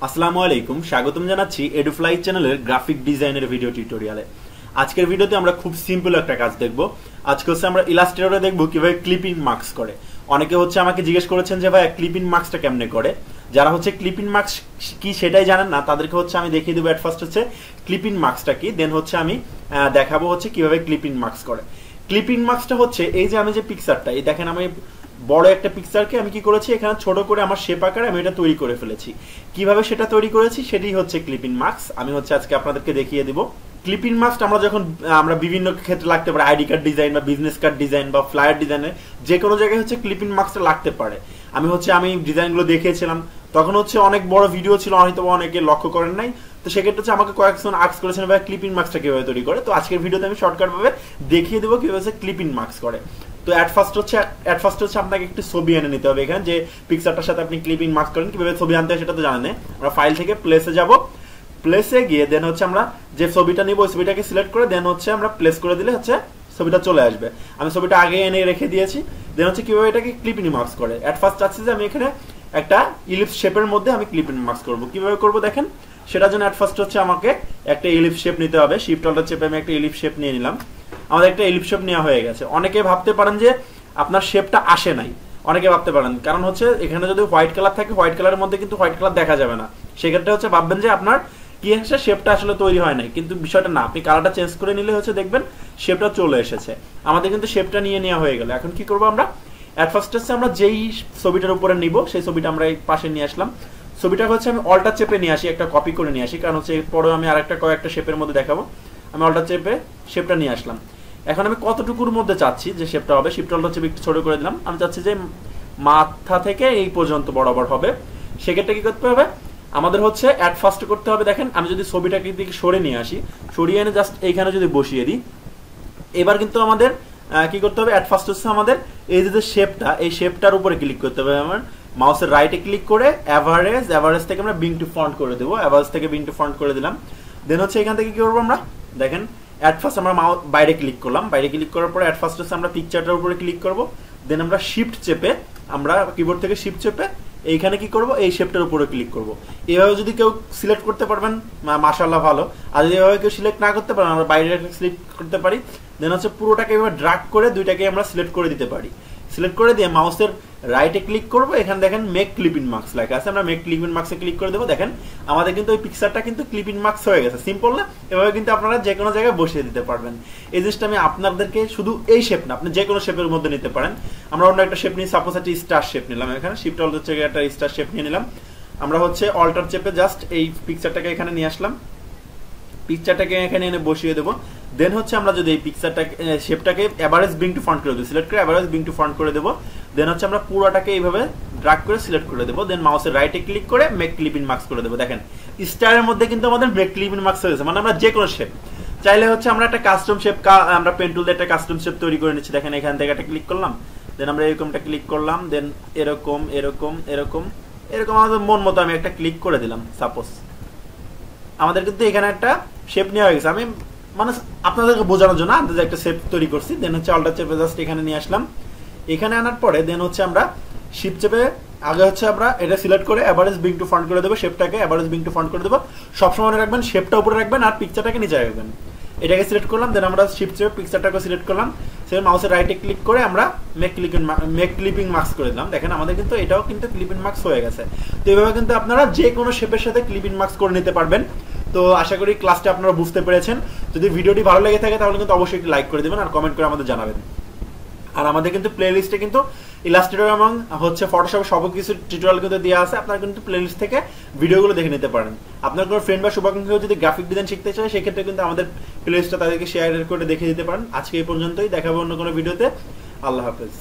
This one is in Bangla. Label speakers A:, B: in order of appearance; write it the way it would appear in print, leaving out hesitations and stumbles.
A: আসসালামু আলাইকুম, স্বাগতম জানাচ্ছি এডুফ্লাইজ চ্যানেলের গ্রাফিক ডিজাইনের ভিডিও টিউটোরিয়ালে। আজকের ভিডিওতে আমরা খুব সিম্পল একটা কাজ দেখব। আজকে হচ্ছে আমরা ইলাস্ট্রেটরে দেখব কিভাবে ক্লিপিং মার্কস করে। অনেকে হচ্ছে আমাকে জিজ্ঞেস করেছেন যে ভাই ক্লিপিং মার্কসটা কেমনে করে। যারা হচ্ছে ক্লিপিং মার্কস কি সেটাই জানেন না তাদেরকে হচ্ছে আমি দেখিয়ে দেবো এট ফার্স্ট হচ্ছে ক্লিপিং মার্কসটা কি, দেন হচ্ছে আমি দেখাবো হচ্ছে কিভাবে ক্লিপিং মার্কস করে। ক্লিপিং মার্কসটা হচ্ছে এই যে আমি যে পিকচারটা এই দেখেন, আমি বড় একটা পিকচারকে আমি কি করেছি এখানে ছোট করে আমার শেপ আকারে আমি এটা তৈরি করে ফেলেছি। কিভাবে সেটা তৈরি করেছি সেটাই হচ্ছে ক্লিপিং মার্কস। আমি হচ্ছে আজকে আপনাদেরকে দেখিয়ে দিব। ক্লিপিং মার্কস আমরা যখন বিভিন্ন ক্ষেত্রে লাগতে পারে, আইডি কার্ড ডিজাইন বা বিজনেস কার্ড ডিজাইন বা ফ্লায়ার ডিজাইনে যে কোনো জায়গায় হচ্ছে ক্লিপিং মার্কসটা লাগতে পারে। আমি ডিজাইনগুলো দেখিয়েছিলাম, তখন হচ্ছে অনেক বড় ভিডিও ছিল, হয়তো অনেকে লক্ষ্য করেন নাই। তো সেক্ষেত্রে হচ্ছে আমাকে কয়েকজন আস্ক করেছেন ভাই ক্লিপিং মার্কসটা কিভাবে তৈরি করে। তো আজকের ভিডিওতে আমি শর্টকাট ভাবে দেখিয়ে দেবো কিভাবে ক্লিপিং মার্কস করে। তো এট ফার্স্ট হচ্ছে আপনাকে একটু ছবি এনে নিতে হবে। এখানে যে পিকচারটার সাথে আপনি ক্লিপিং মার্কস করেন কিভাবে ছবি আনতে হয় সেটা তো জানেন। আমরা ফাইল থেকে প্লেসে যাব, প্লেসে গিয়ে দেন হচ্ছে আমরা যে ছবিটা নিব ওই ছবিটাকে সিলেক্ট করে দেন হচ্ছে আমরা প্লেস করে দিলে হচ্ছে ছবিটা চলে আসবে। আমি ছবিটা আগে এনে রেখে দিয়েছি। দেন হচ্ছে কিভাবে এটাকে ক্লিপিং মার্কস করে। এট ফার্স্ট চাচ্ছি যে আমি এখানে একটা ইলিপস শেপের মধ্যে আমি ক্লিপিং মার্কস করব। কিভাবে করব দেখেন, সেটার জন্য এট ফার্স্ট হচ্ছে আমাকে একটা ইলিপস শেপ নিতে হবে। শিফট অল্টার চেপে আমি একটা ইলিপস শেপ নিয়ে নিলাম। আমাদের একটা ইলিপস শেপ নেওয়া হয়ে গেছে। অনেকে ভাবতে পারেন যে আপনার শেপটা আসে নাই, অনেকে ভাবতে পারেন, কারণ হচ্ছে এখানে যদি হোয়াইট কালার থাকে হোয়াইট কালারের মধ্যে কিন্তু হোয়াইট কালার দেখা যাবে না। সেক্ষেত্রে হচ্ছে ভাববেন যে আপনার কি হচ্ছে শেপটা আসলে তৈরি হয় নাই, কিন্তু বিষয়টা না। আপনি কালারটা চেঞ্জ করে নিলে হচ্ছে দেখবেন শেপটা চলে এসেছে। আমাদের কিন্তু শেপটা নিয়ে নেওয়া হয়ে গেল। এখন কি করবো আমরা, এট ফার্স্ট হচ্ছে আমরা যেই ছবিটার উপরে নিব সেই ছবিটা আমরা এই পাশে নিয়ে আসলাম। ছবিটা হচ্ছে আমি অল্টার চেপে নিয়ে আসি, একটা কপি করে নিয়ে আসি, কারণ হচ্ছে এরপরেও আমি আরেকটা কয়েকটা শেপের মধ্যে দেখাবো। আমি অল্টার চেপে শেপটা নিয়ে আসলাম। এখন আমি কতটুকুর মধ্যে চাচ্ছি যে শেপটা হবে, শিফট অল্টার চেপে একটু ছোট করে দিলাম। আমি চাচ্ছি যে মাথা থেকে এই পর্যন্ত বরাবর হবে। সেক্ষেত্রে কি করতে হবে, আমাদের হচ্ছে অ্যাট ফার্স্ট করতে হবে। দেখেন আমি যদি ছবিটাকে দিকে সরে নিয়ে আসি, সরিয়ে এনে জাস্ট এইখানে যদি বসিয়ে দিই, এবার কিন্তু আমাদের কি করতে হবে, অ্যাট ফার্স্ট হচ্ছে আমাদের এই যে শেপটা, এই শেপটার উপরে ক্লিক করতে হবে। আমার মাউসের রাইটে ক্লিক করে অ্যাভারেজ থেকে আমরা বিং টু ফন্ট করে দেবো। অ্যাভারেজ থেকে বিং টু ফন্ট করে দিলাম। দেন হচ্ছে এখান থেকে কি করবো আমরা, দেখেন অ্যাট ফার্স্ট আমরা বাইরে ক্লিক করলাম। বাইরে ক্লিক করার পরে অ্যাট ফার্স্ট হচ্ছে আমরা পিকচারটার উপরে ক্লিক করব। দেন আমরা শিফট চেপে, আমরা কিবোর্ড থেকে শিফট চেপে এইখানে কি করব, এই শেপটার উপরে ক্লিক করব। এইভাবে যদি কেউ সিলেক্ট করতে পারবেন মাশাআল্লাহ ভালো, আর যদি এভাবে কেউ সিলেক্ট না করতে পারেন আমরা বাইরে সিলেক্ট করতে পারি। দেন হচ্ছে পুরোটাকে এভাবে ড্র্যাগ করে দুইটাকে আমরা সিলেক্ট করে দিতে পারি। সিলেক্ট করে দিয়ে মাউসের রাইটে ক্লিক করবো, এখানে দেখেন মেক ক্লিপিং মার্কস লেখা আছে, আমরা মেক ক্লিপিং মার্কসে ক্লিক করে দেবো। দেখেন আমাদের কিন্তু ওই পিকচারটা কিন্তু ক্লিপিং মার্কস হয়ে গেছে। সিম্পল না? এভাবে কিন্তু আপনারা যে কোনো জায়গায় বসিয়ে দিতে পারবেন। এই জিনিসটা আমি আপনাদেরকে শুধু এই শেপ না, আপনি যে কোনো শেপের মধ্যে নিতে পারেন। আমরা অন্য একটা শেপ নিই, সাপোজ একটা স্টার শেপ নিলাম। এখানে শিফট অল্টার চেপে একটা স্টার শেপ নিয়ে নিলাম। আমরা হচ্ছে অল্টার চেপে জাস্ট এই পিকচারটাকে এখানে নিয়ে আসলাম, পিকচারটাকে এখানে এনে বসিয়ে দেবো। দেন হচ্ছে আমরা যদি এই পিকচারটাকে শেপটাকে অ্যাভারেজ বিং টু ফন্ট করে দেবো, সিলেক্ট করে অ্যাভারেজ বিং টু ফন্ট করে দেবো। দেন হচ্ছে আমরা পুরোটাকে এইভাবে ড্র্যাগ করে সিলেক্ট করে দেবো। দেন মাউসের রাইটে ক্লিক করে মেক ক্লিপিং মার্কস করে দেবো। দেখেন স্টারের মধ্যে কিন্তু আমাদের মেক ক্লিপিং মার্কস হয়ে গেছে। মানে আমরা যে কোনো শেপ চাইলে হচ্ছে আমরা একটা কাস্টম শেপ, আমরা পেন টুল দিয়ে একটা কাস্টম শেপ তৈরি করে নিচ্ছি। দেখেন এখান থেকে একটা ক্লিক করলাম, দেন আমরা এরকমটা ক্লিক করলাম, দেন এরকম এরকম এরকম এরকম আমাদের মন মতো আমি একটা ক্লিক করে দিলাম। সাপোজ আমাদের কিন্তু এখানে একটা শেপ নেওয়া হয়ে গেছে। আমি মানে আপনাদেরকে বোঝানোর জন্য আন্দাজে একটা শেপ তৈরি করছি। দেন হচ্ছে অল্টার চেপে জাস্ট এখানে নিয়ে আসলাম। এখানে আনার পরে দেন হচ্ছে আমরা শিফট চেপে আগে হচ্ছে আমরা এটা সিলেক্ট করে অ্যাভারেজ বিং টু ফন্ট করে দেবো। শেপটাকে অ্যাভারেজ বিং টু ফন্ট করে দেবো। সবসময় মনে রাখবেন শেপটা উপরে রাখবেন আর পিকচারটাকে নিচে রাখবেন। এটাকে সিলেক্ট করলাম। দেন আমরা শিফট চেপে পিকচারটাকে সিলেক্ট করলাম। সেটা মাউসের রাইটে ক্লিক করে আমরা মেক ক্লিপিং মার্কস করে দিলাম। দেখেন আমাদের কিন্তু এটাও কিন্তু ক্লিপিং মার্কস হয়ে গেছে। তো এইভাবে কিন্তু আপনারা যে কোনো শেপের সাথে ক্লিপিং মার্কস করে নিতে পারবেন। তো আশা করি ক্লাসটা আপনারা বুঝতে পেরেছেন। যদি ভিডিওটি ভালো লেগে থাকে তাহলে কিন্তু অবশ্যই একটি লাইক করে দেবেন আর কমেন্ট করে আমাদের জানাবেন। আর আমাদের কিন্তু প্লে লিস্টে কিন্তু ইলাস্ট্রেটর এবং হচ্ছে ফটোশপ সব কিছু টিউটোরিয়াল কিন্তু দেওয়া আছে। আপনারা কিন্তু প্লে লিস্ট থেকে ভিডিওগুলো দেখে নিতে পারেন। আপনার কোনো ফ্রেন্ড বা শুভাকাঙ্ক্ষী যদি গ্রাফিক ডিজাইন শিখতে চায় সেক্ষেত্রে কিন্তু আমাদের প্লে লিস্টটা তাদেরকে শেয়ার করে দেখে দিতে পারেন। আজকে এই পর্যন্তই, দেখাবো অন্য কোনো ভিডিওতে। আল্লাহ হাফেজ।